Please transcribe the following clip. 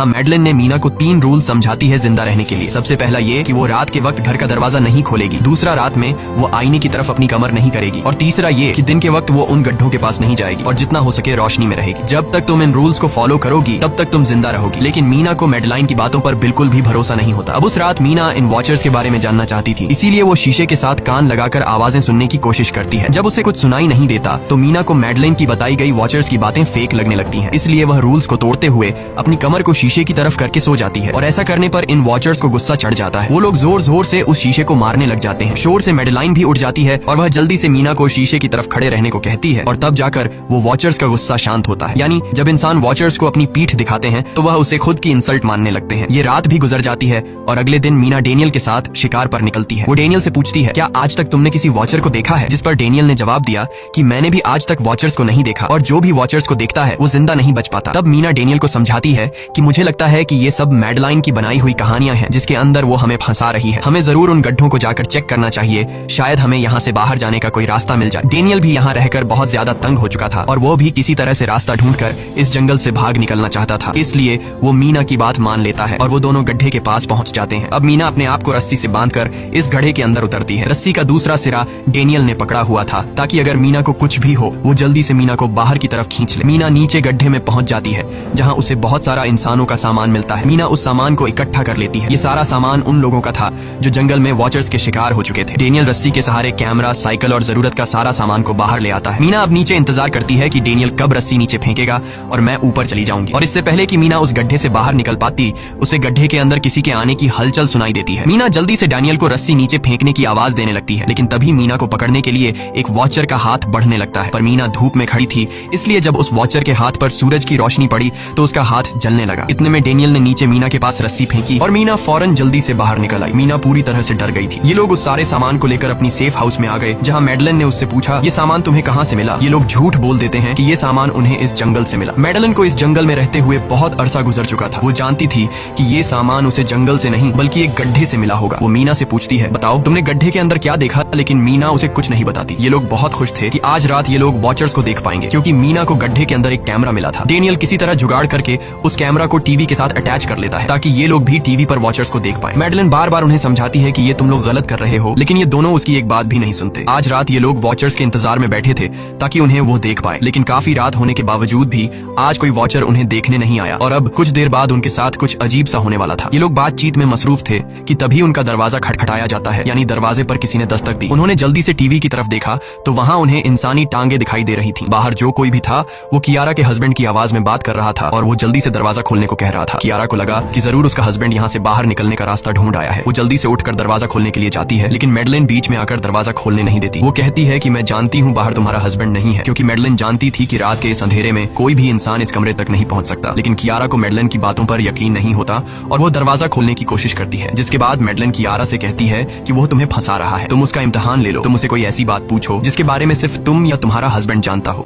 जहाँ मैडलिन ने मीना को 3 रूल समझाती है जिंदा रहने के लिए। सबसे पहला ये कि वो रात के वक्त घर का दरवाजा नहीं खोलेगी। दूसरा, रात में वो आईने की तरफ अपनी कमर नहीं करेगी। और तीसरा ये कि दिन के वक्त वो उन गड्ढों के पास नहीं जाएगी और जितना हो सके रोशनी में रहेगी। जब तक तुम इन रूल्स को फॉलो करोगी तब तक तुम जिंदा रहोगी। लेकिन मीना को मैडलाइन की बातों पर बिल्कुल भी भरोसा नहीं होता। अब उस रात मीना इन वॉचर्स के बारे में जानना चाहती थी, इसीलिए वो शीशे के साथ कान लगाकर आवाजें सुनने की कोशिश करती है। जब उसे कुछ सुनाई नहीं देता तो मीना को मैडलाइन की बताई गई वॉचर्स की बातें फेक लगने लगती हैं। इसलिए वह रूल्स को तोड़ते हुए अपनी कमर को शीशे की तरफ करके सो जाती है और ऐसा करने पर इन वॉचर्स को गुस्सा चढ़ जाता है। वो लोग जोर जोर से उस शीशे को मारने लग जाते हैं। शोर से मैडलाइन भी उठ जाती है और वह जल्दी से मीना को शीशे की तरफ खड़े रहने को कहती है और तब जाकर वो वॉचर्स का गुस्सा शांत होता है। यानी जब इंसान वॉचर्स को अपनी पीठ दिखाते हैं तो वह उसे खुद की इंसल्ट मानने लगते हैं। ये रात भी गुजर जाती है और अगले दिन मीना डेनियल के साथ शिकार पर निकलती है। वो डेनियल से पूछती है, क्या आज तक तुमने किसी वॉचर को देखा है? जिस पर डेनियल ने जवाब दिया कि मैंने भी आज तक वॉचर्स को नहीं देखा और जो भी वॉचर्स को देखता है वो जिंदा नहीं बच पाता। तब मीना डेनियल को समझाती है कि मुझे लगता है कि ये सब मैडलाइन की बनाई हुई कहानियां हैं जिसके अंदर वो हमें फंसा रही है। हमें जरूर उन गड्ढों को जाकर चेक करना चाहिए, शायद हमें यहाँ से बाहर जाने का कोई रास्ता मिल जाए। डेनियल भी यहाँ रहकर बहुत ज्यादा तंग हो चुका था और वो भी किसी तरह से रास्ता ढूंढकर इस जंगल से भाग निकलना चाहता था। इसलिए वो मीना की बात मान लेता है और वो दोनों गड्ढे के पास पहुंच जाते हैं। अब मीना अपने आप को रस्सी से बांधकर इस गड्ढे के अंदर उतरती है। रस्सी का दूसरा सिरा डेनियल ने पकड़ा हुआ था ताकि अगर मीना को कुछ भी हो वो जल्दी से मीना को बाहर की तरफ खींच ले। मीना नीचे गड्ढे में पहुंच जाती है जहां उसे बहुत सारा इंसानों का सामान मिलता है। मीना उस सामान को इकट्ठा कर लेती है। ये सारा सामान उन लोगों का था जो जंगल में वॉचर्स के शिकार हो चुके थे। डेनियल रस्सी के सहारे कैमरा, साइकिल और जरूरत का सारा सामान को बाहर ले आता है। मीना अब नीचे इंतजार करती है कि डेनियल कब रस्सी नीचे फेंकेगा और मैं ऊपर चली जाऊंगी। और इससे पहले कि मीना उस गड्ढे से बाहर निकल पाती उसे गड्ढे के अंदर किसी के आने की हलचल सुनाई देती है। मीना जल्दी से डेनियल को रस्सी नीचे फेंकने की आवाज देने लगती है, लेकिन तभी मीना को पकड़ने के लिए एक वॉचर का हाथ बढ़ने लगता है। पर मीना धूप में खड़ी थी, इसलिए जब उस वॉचर के हाथ पर सूरज की रोशनी पड़ी तो उसका हाथ जलने लगा। इतने में डेनियल ने नीचे मीना के पास रस्सी फेंकी और मीना फौरन जल्दी से बाहर निकल आई। मीना पूरी तरह से डर गई थी। ये लोग उस सारे सामान को लेकर अपनी सेफ हाउस में आ गए जहाँ मैडलिन ने उससे पूछा, ये सामान तुम्हें कहाँ से मिला? ये लोग झूठ बोल देते हैं कि ये सामान उन्हें इस जंगल से मिला। मैडलिन को इस जंगल में रहते हुए बहुत अरसा गुजर चुका था। वो जानती थी कि ये सामान उसे जंगल से नहीं बल्कि एक गड्ढे से मिला होगा। वो मीना से पूछती है, बताओ तुमने गड्ढे के अंदर क्या देखा? लेकिन मीना उसे कुछ नहीं बताती। ये लोग बहुत खुश थे कि आज रात ये लोग वॉचर्स को देख पाएंगे क्योंकि मीना को गड्ढे के अंदर एक कैमरा मिला था। डेनियल किसी तरह जुगाड़ करके उस कैमरा को टीवी के साथ अटैच कर लेता है ताकि ये लोग भी टीवी पर वॉचर्स को देख पाएं। मैडलिन बार बार उन्हें समझाती है कि ये तुम लोग गलत कर रहे हो, लेकिन ये दोनों उसकी एक बात भी नहीं सुनते। आज रात ये लोग वॉचर्स के इंतजार में बैठे थे ताकि उन्हें वो देख पाए, लेकिन काफी रात होने के बावजूद भी आज कोई वॉचर उन्हें देखने नहीं आया और अब कुछ देर बाद उनके साथ कुछ अजीब सा होने वाला था। ये लोग बातचीत में मसरूफ थे कि तभी उनका दरवाजा खटखटाया जाता है, यानी दरवाजे पर किसी ने दस्तक दी। उन्होंने जल्दी से टीवी की तरफ देखा तो वहाँ उन्हें इंसानी टांगे दिखाई दे रही थी। बाहर जो कोई भी था वो कियारा के हस्बैंड की आवाज में बात कर रहा था और वो जल्दी से दरवाजा खोलने को कह रहा था। कियारा को लगा कि जरूर उसका हस्बैंड यहाँ से बाहर निकलने का रास्ता ढूंढ आया है। वो जल्दी से उठकर दरवाजा खोलने के लिए जाती है, लेकिन मैडलिन बीच में आकर दरवाजा खोलने नहीं देती। वो कहती है कि मैं जानती हूँ बाहर तुम्हारा हस्बैंड नहीं है, क्योंकि मैडलिन जानती थी कि रात के इस अंधेरे में कोई भी इंसान इस कमरे तक नहीं पहुंच सकता। लेकिन कियारा को मैडलिन की बातों पर यकीन नहीं होता और वो दरवाजा खोलने की कोशिश करती है, जिसके बाद मैडलिन कियारा से कहती है कि वो तुम्हें फंसा रहा है, तुम उसका इम्तिहान ले लो, तुम उसे कोई ऐसी बात पूछो जिसके बारे में सिर्फ तुम या तुम्हारा हस्बैंड जानता हो।